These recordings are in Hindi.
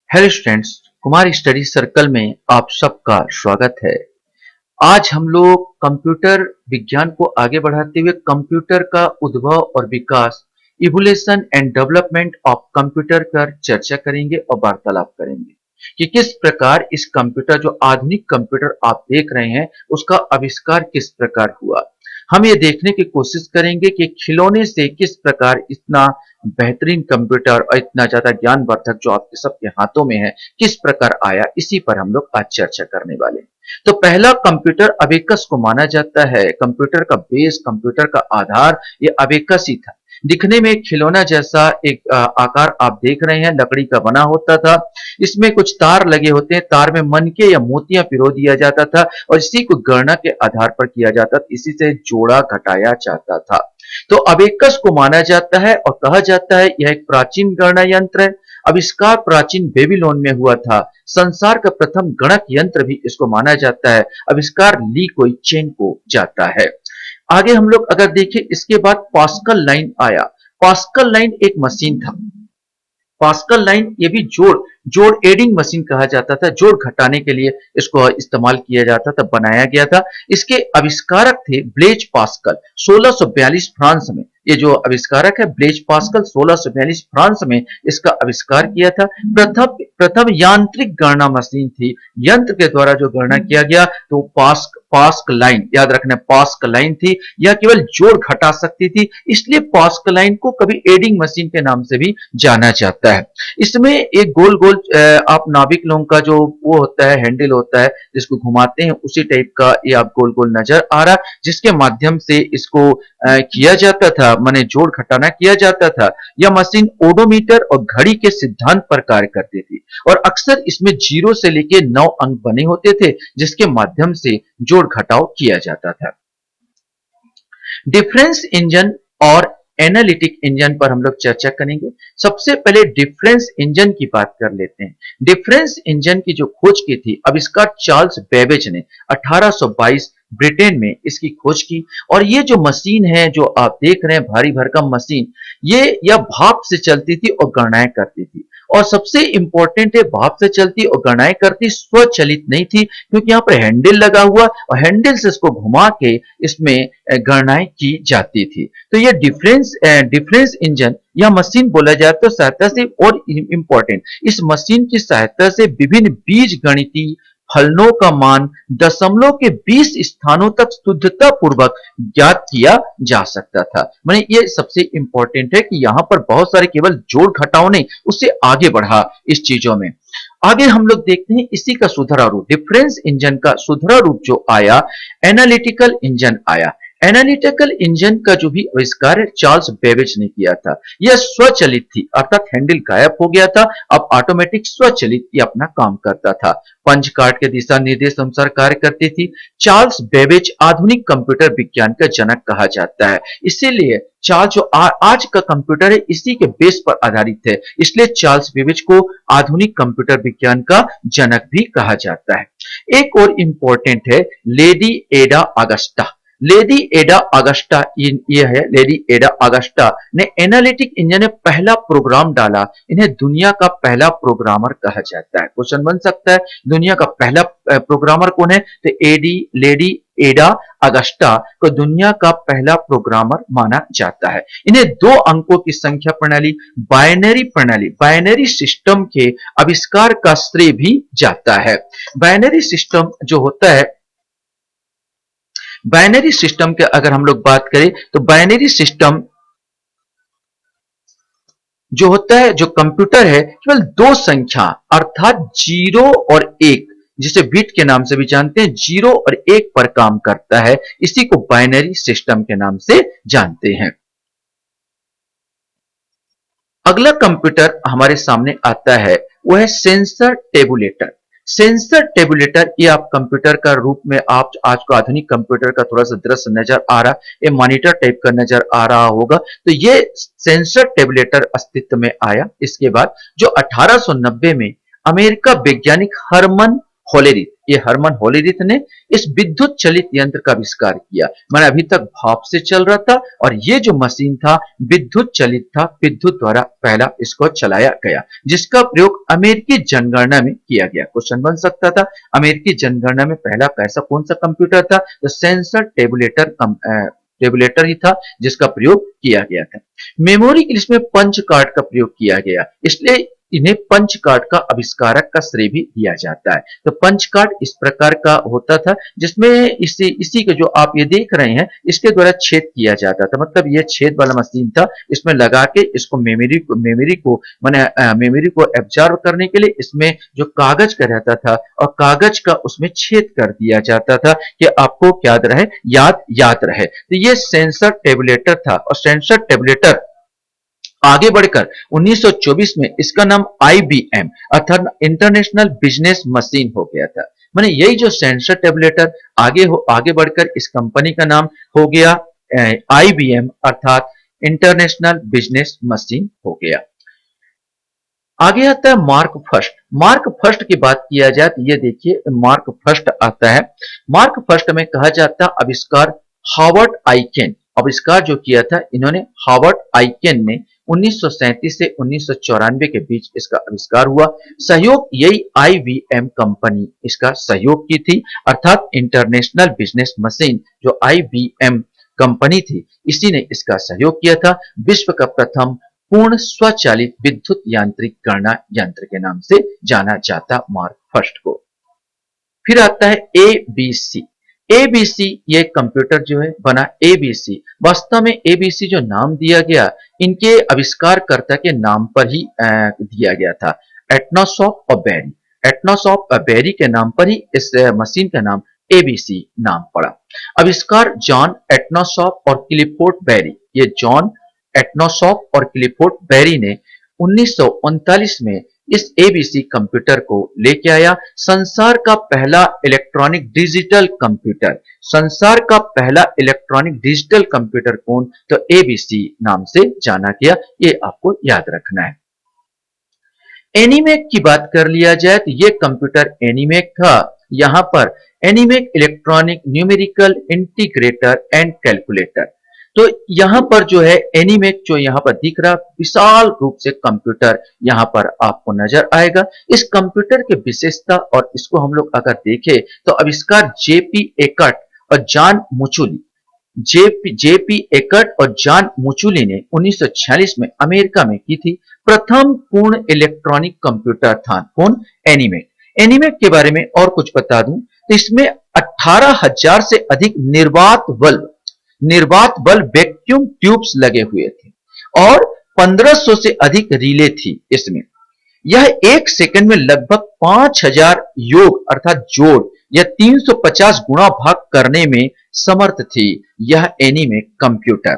Hello students, Kumar study circle में आप सबका स्वागत है। आज हम लोग कंप्यूटर विज्ञान को आगे बढ़ाते हुए कंप्यूटर का उद्भव और विकास, evolution and development of computer पर चर्चा करेंगे और वार्तालाप करेंगे कि किस प्रकार इस कंप्यूटर, जो आधुनिक कंप्यूटर आप देख रहे हैं, उसका आविष्कार किस प्रकार हुआ। हम ये देखने की कोशिश करेंगे कि खिलौने से किस प्रकार इतना बेहतरीन कंप्यूटर और इतना ज्यादा ज्ञानवर्धक जो आपके सबके हाथों में है, किस प्रकार आया। इसी पर हम लोग आज चर्चा करने वाले हैं। तो पहला कंप्यूटर अबेकस को माना जाता है। कंप्यूटर का बेस, कंप्यूटर का आधार ये अबेकस ही था। दिखने में एक खिलौना जैसा एक आकार आप देख रहे हैं, लकड़ी का बना होता था। इसमें कुछ तार लगे होते हैं, तार में मनके या मोतियां पिरो दिया जाता था और इसी को गणना के आधार पर किया जाता था। इसी से जोड़ा घटाया जाता था। तो अबेकस को माना जाता है और कहा जाता है यह एक प्राचीन गणना यंत्र है। आविष्कार प्राचीन बेबीलोन में हुआ था। संसार का प्रथम गणक यंत्र भी इसको माना जाता है। आविष्कार ली कोई चेन को जाता है। आगे हम लोग अगर देखें, इसके बाद पास्कल लाइन आया। पास्कल लाइन एक मशीन था। पास्कल लाइन ये भी जोड़ जोड़ एडिंग मशीन कहा जाता था। जोड़ घटाने के लिए इसको इस्तेमाल किया जाता था, बनाया गया था। इसके आविष्कारक थे ब्लेज पास्कल, 1642 फ्रांस में। ये जो आविष्कारक है ब्लेज पास्कल, 1642 फ्रांस में इसका आविष्कार किया था। प्रथम प्रथम यांत्रिक गणना मशीन थी। यंत्र के द्वारा जो गणना किया गया तो पास्क लाइन, याद रखना, पास्क लाइन थी। यह केवल जोड़ घटा सकती थी, इसलिए पास्क लाइन को कभी एडिंग मशीन के नाम से भी जाना जाता है। इसमें एक गोल गोल आप नाविक लोगों का जो वो होता है, हैंडल होता है, जिसको घुमाते हैं, उसी टाइप का ये आप गोल गोल नजर आ रहा, जिसके माध्यम से इसको किया जाता था, माने जोड़ घटाना किया जाता था। यह मशीन ओडोमीटर और घड़ी के सिद्धांत पर कार्य करती थी और अक्सर इसमें 0 से लेके 9 अंक बने होते थे, जिसके माध्यम से जोड़ घटाव किया जाता था। डिफरेंस इंजन और एनालिटिक इंजन पर हम लोग चर्चा करेंगे। सबसे पहले डिफरेंस इंजन की बात कर लेते हैं। डिफरेंस इंजन की जो खोज की थी, आविष्कार चार्ल्स बेबेज ने 1822 ब्रिटेन में इसकी खोज की। और ये जो मशीन है जो आप देख रहे हैं, भारी भरकम मशीन, ये या भाप से चलती थी और गणनाएं करती थी। और सबसे इंपॉर्टेंट है, भाप से चलती और गणनाएं करती, स्वचलित नहीं थी, क्योंकि यहाँ पर हैंडल लगा हुआ और हैंडल से इसको घुमा के इसमें गणनाएं की जाती थी। तो ये डिफरेंस इंजन या मशीन बोला जाए तो सहायता से, और इंपॉर्टेंट, इस मशीन की सहायता से विभिन्न बीज गणितीय फलनों का मान दशमलव के 20 स्थानों तक शुद्धता पूर्वक ज्ञात किया जा सकता था। माने ये सबसे इंपॉर्टेंट है कि यहां पर बहुत सारे केवल जोड़ घटाव नहीं, उससे आगे बढ़ा इस चीजों में। आगे हम लोग देखते हैं इसी का सुधरा रूप, डिफरेंस इंजन का सुधरा रूप जो आया, एनालिटिकल इंजन आया। एनालिटिकल इंजन का जो भी आविष्कार है चार्ल्स बेबेज ने किया था। यह स्वचलित थी, अर्थात हैंडल गायब हो गया था, अब ऑटोमेटिक स्वचलित ये अपना काम करता था। पंच कार्ड के दिशा निर्देश अनुसार कार्य करती थी। चार्ल्स बेबेज आधुनिक कंप्यूटर विज्ञान का जनक कहा जाता है। इसीलिए चार्ल्स जो आज का कंप्यूटर है, इसी के बेस पर आधारित है, इसलिए चार्ल्स बेबेज को आधुनिक कंप्यूटर विज्ञान का जनक भी कहा जाता है। एक और इंपॉर्टेंट है लेडी एडा अगस्टा। लेडी एडा अगस्टा, ये है लेडी एडा अगस्टा ने एनालिटिक इंजन में पहला प्रोग्राम डाला। इन्हें दुनिया का पहला प्रोग्रामर कहा जाता है। क्वेश्चन बन सकता है दुनिया का पहला प्रोग्रामर कौन है, तो लेडी एडा अगस्टा को दुनिया का पहला प्रोग्रामर माना जाता है। इन्हें 2 अंकों की संख्या प्रणाली, बाइनरी सिस्टम के आविष्कार का श्रेय भी जाता है। बाइनरी सिस्टम जो होता है, बाइनरी सिस्टम के अगर हम लोग बात करें तो बाइनरी सिस्टम जो होता है, जो कंप्यूटर है, केवल 2 संख्या अर्थात 0 और 1, जिसे बिट के नाम से भी जानते हैं, 0 और 1 पर काम करता है। इसी को बाइनरी सिस्टम के नाम से जानते हैं। अगला कंप्यूटर हमारे सामने आता है, वो है सेंसर टेबुलेटर। सेंसर टेबुलेटर ये आप कंप्यूटर का रूप में, आप आज को आधुनिक कंप्यूटर का थोड़ा सा दृश्य नजर आ रहा, ये मॉनिटर टाइप का नजर आ रहा होगा। तो ये सेंसर टेबुलेटर अस्तित्व में आया। इसके बाद जो 1890 में अमेरिका वैज्ञानिक हरमन होलेरिथ, ये हरमन होलीरिथ ने इस विद्युत चलित यंत्र का आविष्कार किया। मैंने अभी तक भाप से चल रहा था और ये जो मशीन था विद्युत चलित था, विद्युत द्वारा पहला इसको चलाया गया, जिसका प्रयोग अमेरिकी जनगणना में किया गया। क्वेश्चन बन सकता था अमेरिकी जनगणना में पहला कैसा कौन सा कंप्यूटर था, तो सेंसर टेबुलेटर ही था जिसका प्रयोग किया गया था। मेमोरी के लिए इसमें पंच कार्ड का प्रयोग किया गया, इसलिए इन्हें पंच कार्ड का आविष्कारक का श्रेय भी दिया जाता है। तो पंच कार्ड इस प्रकार का होता था जिसमें इसी के जो आप ये देख रहे हैं इसके द्वारा छेद किया जाता था, मतलब ये छेद वाला मशीन था, इसमें लगा के इसको मेमोरी को एब्जॉर्ब करने के लिए इसमें जो कागज का रहता था और कागज का उसमें छेद कर दिया जाता था कि आपको याद रहे। तो ये सेंसर टेबुलेटर था और सेंसर टेबुलेटर आगे बढ़कर 1924 में इसका नाम IBM अर्थात इंटरनेशनल बिजनेस मशीन हो गया था। माने यही जो सेंसर टेबुलेटर आगे बढ़कर इस कंपनी का नाम हो गया IBM अर्थात इंटरनेशनल बिजनेस मशीन हो गया। आगे आता है मार्क फर्स्ट। मार्क फर्स्ट की बात किया जाए तो ये देखिए मार्क फर्स्ट आता है। मार्क फर्स्ट में कहा जाता है आविष्कार हार्वर्ड आइकेन, आविष्कार जो किया था इन्होंने हार्वर्ड आइकेन ने 1937 से 1994 के बीच इसका आविष्कार हुआ। सहयोग यही IBM कंपनी इसका सहयोग की थी, अर्थात इंटरनेशनल बिजनेस मशीन जो IBM कंपनी थी इसी ने इसका सहयोग किया था। विश्व का प्रथम पूर्ण स्वचालित विद्युत यांत्रिक गणना यंत्र के नाम से जाना जाता मार्क फर्स्ट को। फिर आता है ABC। ABC ये कंप्यूटर जो है बना ABC। वास्तव में ABC जो नाम दिया गया इनके आविष्कारकर्ता के नाम पर ही दिया गया था, एटनोसॉफ और बेरी। एटनोसॉफ और बेरी के नाम पर ही इस मशीन का नाम ABC नाम पड़ा। आविष्कार जॉन एटनोसॉफ और क्लिफोर्ड बेरी। ये जॉन एटनोसॉफ और क्लिफोर्ड बेरी ने 1939 में इस ABC कंप्यूटर को लेके आया। संसार का पहला इलेक्ट्रॉनिक डिजिटल कंप्यूटर, संसार का पहला इलेक्ट्रॉनिक डिजिटल कंप्यूटर कौन, तो ABC नाम से जाना गया, ये आपको याद रखना है। एनीमेक की बात कर लिया जाए तो ये कंप्यूटर एनीमेक था। यहां पर ENIAC electronic numerical integrator and calculator. तो यहां पर जो है एनीमेक जो यहां पर दिख रहा विशाल रूप से कंप्यूटर यहां पर आपको नजर आएगा। इस कंप्यूटर की विशेषता और इसको हम लोग अगर देखें तो आविष्कार JP एकर्ट और जॉन मुचुली, JP एकर्ट और जॉन मुचुली ने 1946 में अमेरिका में की थी। प्रथम पूर्ण इलेक्ट्रॉनिक कंप्यूटर था कौन, एनीमेक। एनीमेक के बारे में और कुछ बता दूं तो इसमें 18,000 से अधिक निर्वात बल्ब वैक्यूम ट्यूब्स लगे हुए थे और 1500 से अधिक रिले थी इसमें। यह एक सेकंड में लगभग 5000 योग अर्थात जोड़ या 350 गुणा भाग करने में समर्थ थी यह एनीमेक कंप्यूटर।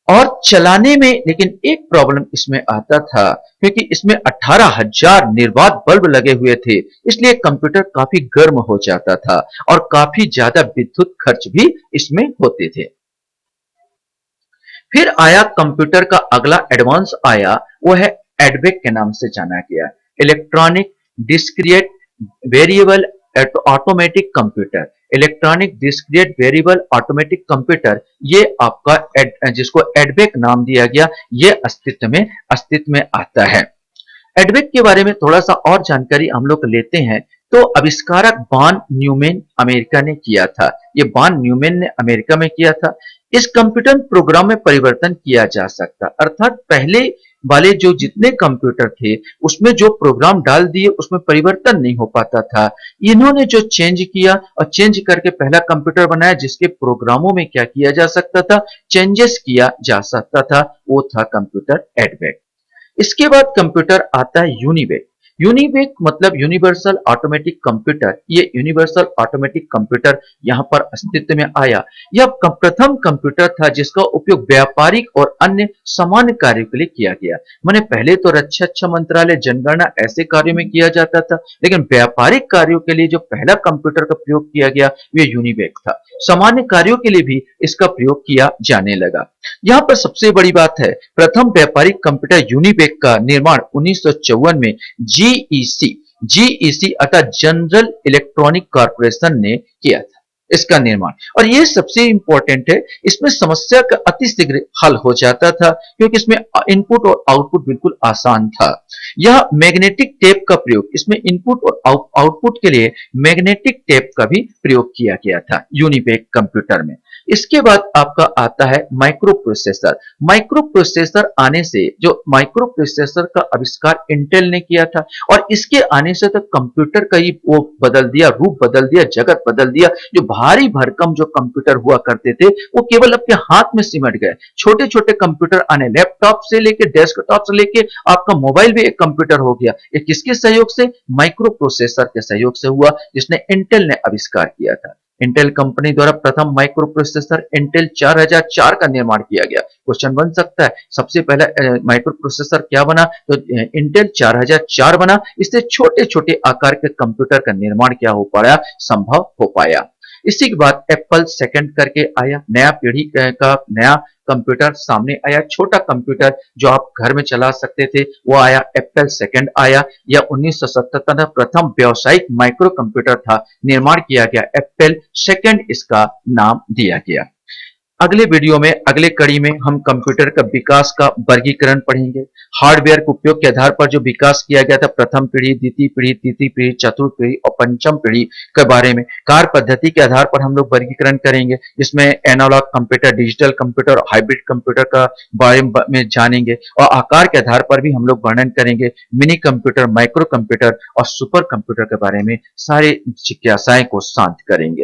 और चलाने में लेकिन एक प्रॉब्लम इसमें आता था क्योंकि इसमें 18,000 निर्वात बल्ब लगे हुए थे, इसलिए कंप्यूटर काफी गर्म हो जाता था और काफी ज्यादा विद्युत खर्च भी इसमें होते थे। फिर आया कंप्यूटर का अगला एडवांस आया, वो है एडवेक के नाम से जाना गया, electronic discrete variable automatic computer. Electronic discrete variable automatic computer ये आपका जिसको एडवेक नाम दिया गया ये अस्तित्व में आता है। एडवेक के बारे में थोड़ा सा और जानकारी हम लोग लेते हैं तो आविष्कारक बॉन न्यूमैन अमेरिका ने किया था। ये बॉन न्यूमैन ने अमेरिका में किया था। इस कंप्यूटर प्रोग्राम में परिवर्तन किया जा सकता, अर्थात पहले वाले जो जितने कंप्यूटर थे उसमें जो प्रोग्राम डाल दिए उसमें परिवर्तन नहीं हो पाता था। इन्होंने जो चेंज किया और चेंज करके पहला कंप्यूटर बनाया जिसके प्रोग्रामों में क्या किया जा सकता था, चेंजेस किया जा सकता था, वो था कंप्यूटर एडवेक। इसके बाद कंप्यूटर आता है यूनिवेक। यूनिवेक मतलब यूनिवर्सल ऑटोमेटिक कंप्यूटर। ये यूनिवर्सल ऑटोमेटिक कंप्यूटर यहां पर अस्तित्व में आया। यह प्रथम कंप्यूटर था जिसका उपयोग व्यापारिक और अन्य सामान्य कार्यों के लिए किया गया। माने पहले तो रक्षा मंत्रालय, जनगणना ऐसे कार्यों में किया जाता था, लेकिन व्यापारिक कार्यों के लिए जो पहला कंप्यूटर का प्रयोग किया गया वह यूनिवेक था। सामान्य कार्यों के लिए भी इसका प्रयोग किया जाने लगा। यहां पर सबसे बड़ी बात है प्रथम व्यापारिक कंप्यूटर यूनिवेक का निर्माण 1954 में GEC जीईसी अर्थात जनरल इलेक्ट्रॉनिक कॉर्पोरेशन ने किया था इसका निर्माण। और ये सबसे इंपॉर्टेंट है, इसमें समस्या का अति शीघ्र हल हो जाता था क्योंकि इसमें इनपुट और आउटपुट बिल्कुल आसान था। यह मैग्नेटिक टेप का प्रयोग, इसमें इनपुट और आउटपुट के लिए मैग्नेटिक टेप का भी प्रयोग किया गया था यूनिपेक कंप्यूटर में। इसके बाद आपका आता है माइक्रो प्रोसेसर। माइक्रो प्रोसेसर आने से, जो माइक्रो प्रोसेसर का आविष्कार इंटेल ने किया था, और इसके आने से तो कंप्यूटर का ही वो बदल दिया, रूप बदल दिया, जगत बदल दिया। जो भारी भरकम जो कंप्यूटर हुआ करते थे वो केवल आपके हाथ में सिमट गए। छोटे छोटे कंप्यूटर आने, लैपटॉप से लेके डेस्कटॉप से लेके आपका मोबाइल भी एक कंप्यूटर हो गया। ये किसके सहयोग से? माइक्रो प्रोसेसर के सहयोग से हुआ, जिसने इंटेल ने आविष्कार किया था। इंटेल कंपनी द्वारा प्रथम माइक्रो प्रोसेसर इंटेल 4004 का निर्माण किया गया। क्वेश्चन बन सकता है सबसे पहला माइक्रो प्रोसेसर क्या बना? तो इंटेल 4004 बना। इससे छोटे छोटे आकार के कंप्यूटर का निर्माण क्या हो पाया? संभव हो पाया। इसी के बाद एप्पल सेकंड करके आया, नया पीढ़ी का नया कंप्यूटर सामने आया। छोटा कंप्यूटर जो आप घर में चला सकते थे वो आया, एप्पल सेकंड आया। यह 1977 में प्रथम व्यावसायिक माइक्रो कंप्यूटर था, निर्माण किया गया, एप्पल सेकंड इसका नाम दिया गया। अगले वीडियो में, अगले कड़ी में हम कंप्यूटर का विकास का वर्गीकरण पढ़ेंगे। हार्डवेयर के उपयोग के आधार पर जो विकास किया गया था, प्रथम पीढ़ी, द्वितीय पीढ़ी, तृतीय पीढ़ी, चतुर्थ पीढ़ी और पंचम पीढ़ी के बारे में कार्य पद्धति के आधार पर हम लोग वर्गीकरण करेंगे। इसमें एनालॉग कंप्यूटर, डिजिटल कंप्यूटर और हाइब्रिड कंप्यूटर का बारे में जानेंगे, और आकार के आधार पर भी हम लोग वर्णन करेंगे। मिनी कंप्यूटर, माइक्रो कंप्यूटर और सुपर कंप्यूटर के बारे में सारे जिज्ञासाएं को शांत करेंगे।